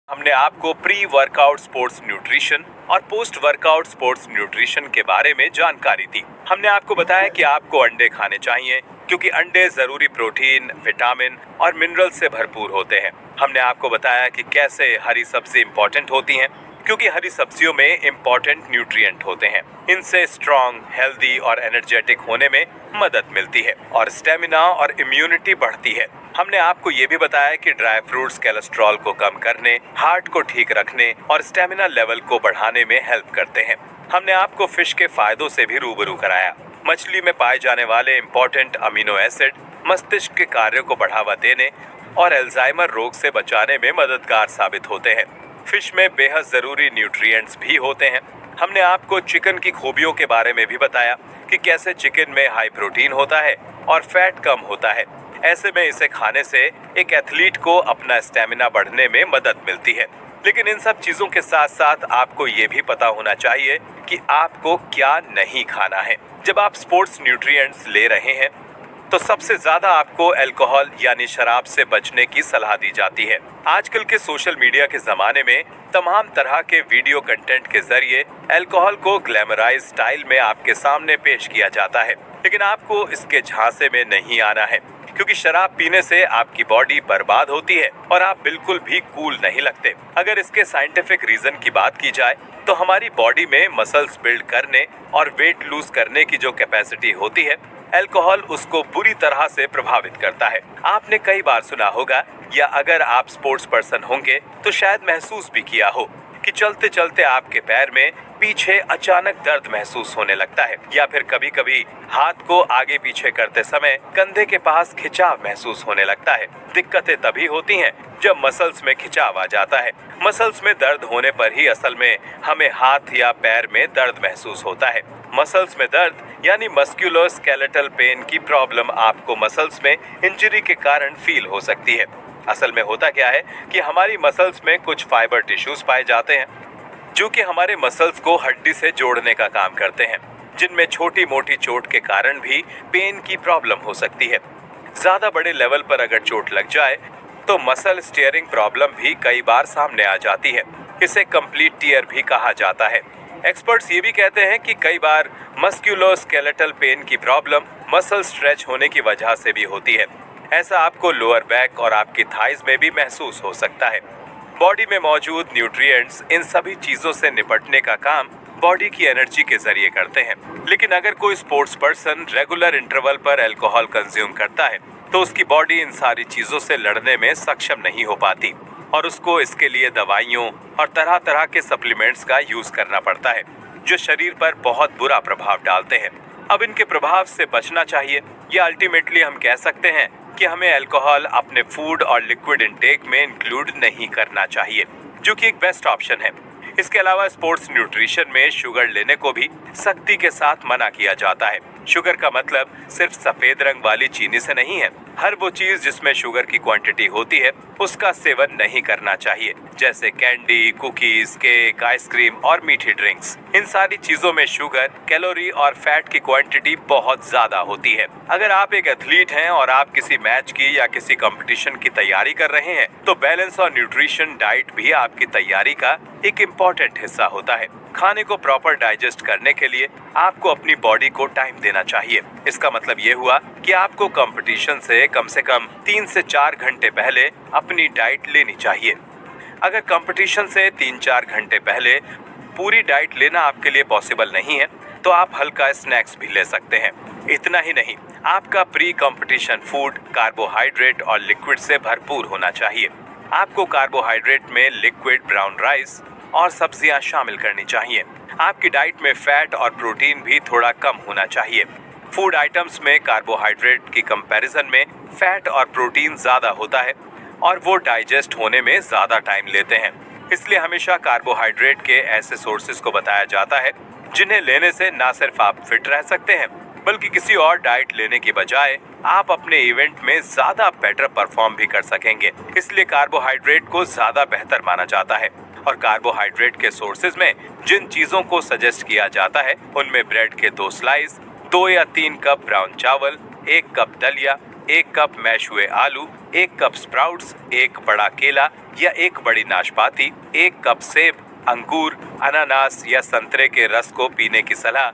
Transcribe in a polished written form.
हमने आपको pre workout sports nutrition और पोस्ट वर्कआउट स्पोर्ट्स न्यूट्रिशन के बारे में जानकारी दी। हमने आपको बताया कि आपको अंडे खाने चाहिए क्योंकि अंडे जरूरी प्रोटीन, विटामिन और मिनरल से भरपूर होते हैं। हमने आपको बताया कि कैसे हरी सब्जी इंपॉर्टेंट होती हैं क्योंकि हरी सब्जियों में इंपॉर्टेंट न्यूट्रिएंट होते हैं। इनसे स्ट्रॉन्ग, हेल्दी और एनर्जेटिक होने में मदद मिलती है और स्टेमिना और इम्यूनिटी बढ़ती है। हमने आपको ये भी बताया कि ड्राई फ्रूट्स कोलेस्ट्रॉल को कम करने, हार्ट को ठीक रखने और स्टेमिना लेवल को बढ़ाने में हेल्प करते हैं। हमने आपको फिश के फायदों से भी रूबरू कराया। मछली में पाए जाने वाले इंपॉर्टेंट अमीनो एसिड मस्तिष्क के कार्यों को बढ़ावा देने और अल्जाइमर रोग से बचाने में मददगार साबित होते हैं। फिश में बेहद जरूरी न्यूट्रिएंट्स भी होते हैं। हमने आपको चिकन की खूबियों के बारे में भी बताया कि कैसे चिकन में हाई प्रोटीन होता है और फैट कम होता है। ऐसे में इसे खाने से एक एथलीट को अपना स्टेमिना बढ़ने में मदद मिलती है। लेकिन इन सब चीजों के साथ साथ आपको ये भी पता होना चाहिए कि आपको क्या नहीं खाना है। जब आप स्पोर्ट्स न्यूट्रिएंट्स ले रहे हैं तो सबसे ज्यादा आपको अल्कोहल यानी शराब से बचने की सलाह दी जाती है। आजकल के सोशल मीडिया के जमाने में तमाम तरह के वीडियो कंटेंट के जरिए अल्कोहल को ग्लैमराइज स्टाइल में आपके सामने पेश किया जाता है। लेकिन आपको इसके झांसे में नहीं आना है क्योंकि शराब पीने से आपकी बॉडी बर्बाद होती है और आप बिल्कुल भी कूल नहीं लगते। अगर इसके साइंटिफिक रीजन की बात की जाए तो हमारी बॉडी में मसल्स बिल्ड करने और वेट लूज करने की जो कैपेसिटी होती है, अल्कोहल उसको बुरी तरह से प्रभावित करता है। आपने कई बार सुना होगा या अगर आप स्पोर्ट्स पर्सन होंगे तो शायद महसूस भी किया हो कि चलते चलते आपके पैर में पीछे अचानक दर्द महसूस होने लगता है या फिर कभी कभी हाथ को आगे पीछे करते समय कंधे के पास खिंचाव महसूस होने लगता है। दिक्कतें तभी होती हैं जब मसल्स में खिंचाव आ जाता है। मसल्स में दर्द होने पर ही असल में हमें हाथ या पैर में दर्द महसूस होता है। मसल्स में दर्द यानी मस्कुलोस्केलेटल पेन की प्रॉब्लम आपको मसल्स में इंजरी के कारण फील हो सकती है। असल में होता क्या है कि हमारी मसल्स में कुछ फाइबर टिश्यूज पाए जाते हैं जो कि हमारे मसल्स को हड्डी से जोड़ने का काम करते हैं, जिनमें छोटी मोटी चोट के कारण भी पेन की प्रॉब्लम हो सकती है। ज्यादा बड़े लेवल पर अगर चोट लग जाए तो मसल स्टीयरिंग प्रॉब्लम भी कई बार सामने आ जाती है। इसे कंप्लीट टियर भी कहा जाता है। एक्सपर्ट्स ये भी कहते हैं कि कई बार मस्कुलोस्केलेटल पेन की प्रॉब्लम मसल स्ट्रेच होने की वजह से भी होती है। ऐसा आपको लोअर बैक और आपकी थाइज में भी महसूस हो सकता है। बॉडी में मौजूद न्यूट्रिएंट्स इन सभी चीजों से निपटने का काम बॉडी की एनर्जी के जरिए करते हैं। लेकिन अगर कोई स्पोर्ट्स पर्सन रेगुलर इंटरवल पर अल्कोहल कंज्यूम करता है तो उसकी बॉडी इन सारी चीजों से लड़ने में सक्षम नहीं हो पाती और उसको इसके लिए दवाइयों और तरह तरह के सप्लीमेंट्स का यूज करना पड़ता है जो शरीर पर बहुत बुरा प्रभाव डालते हैं। अब इनके प्रभाव से बचना चाहिए या अल्टीमेटली हम कह सकते हैं कि हमें अल्कोहल अपने फूड और लिक्विड इंटेक में इंक्लूड नहीं करना चाहिए, जो कि एक बेस्ट ऑप्शन है। इसके अलावा स्पोर्ट्स न्यूट्रिशन में शुगर लेने को भी सख्ती के साथ मना किया जाता है। शुगर का मतलब सिर्फ सफेद रंग वाली चीनी से नहीं है। हर वो चीज जिसमें शुगर की क्वांटिटी होती है उसका सेवन नहीं करना चाहिए, जैसे कैंडी, कुकीज, केक, आइसक्रीम और मीठी ड्रिंक्स। इन सारी चीजों में शुगर, कैलोरी और फैट की क्वांटिटी बहुत ज्यादा होती है। अगर आप एक एथलीट हैं और आप किसी मैच की या किसी कंपटीशन की तैयारी कर रहे हैं तो बैलेंस और न्यूट्रिशन डाइट भी आपकी तैयारी का एक इम्पोर्टेंट हिस्सा होता है। खाने को प्रॉपर डाइजेस्ट करने के लिए आपको अपनी बॉडी को टाइम देना चाहिए। इसका मतलब ये हुआ कि आपको कंपटीशन से कम 3 से 4 घंटे पहले अपनी डाइट लेनी चाहिए। अगर कंपटीशन से 3-4 घंटे पहले पूरी डाइट लेना आपके लिए पॉसिबल नहीं है तो आप हल्का स्नैक्स भी ले सकते हैं। इतना ही नहीं, आपका प्री कंपटीशन फूड कार्बोहाइड्रेट और लिक्विड से भरपूर होना चाहिए। आपको कार्बोहाइड्रेट में लिक्विड ब्राउन राइस और सब्जियां शामिल करनी चाहिए। आपकी डाइट में फैट और प्रोटीन भी थोड़ा कम होना चाहिए। फूड आइटम्स में कार्बोहाइड्रेट की कंपैरिजन में फैट और प्रोटीन ज्यादा होता है और वो डाइजेस्ट होने में ज्यादा टाइम लेते हैं। इसलिए हमेशा कार्बोहाइड्रेट के ऐसे सोर्सेज को बताया जाता है जिन्हें लेने से ना सिर्फ आप फिट रह सकते हैं बल्कि किसी और डाइट लेने की बजाय आप अपने इवेंट में ज्यादा बेटर परफॉर्म भी कर सकेंगे। इसलिए कार्बोहाइड्रेट को ज्यादा बेहतर माना जाता है और कार्बोहाइड्रेट के सोर्सेज में जिन चीजों को सजेस्ट किया जाता है उनमें ब्रेड के 2 स्लाइस, 2 या 3 कप ब्राउन चावल, 1 कप दलिया, 1 कप मैश हुए आलू, 1 कप स्प्राउट्स, 1 बड़ा केला या 1 बड़ी नाशपाती, 1 कप सेब, अंगूर, अनानास या संतरे के रस को पीने की सलाह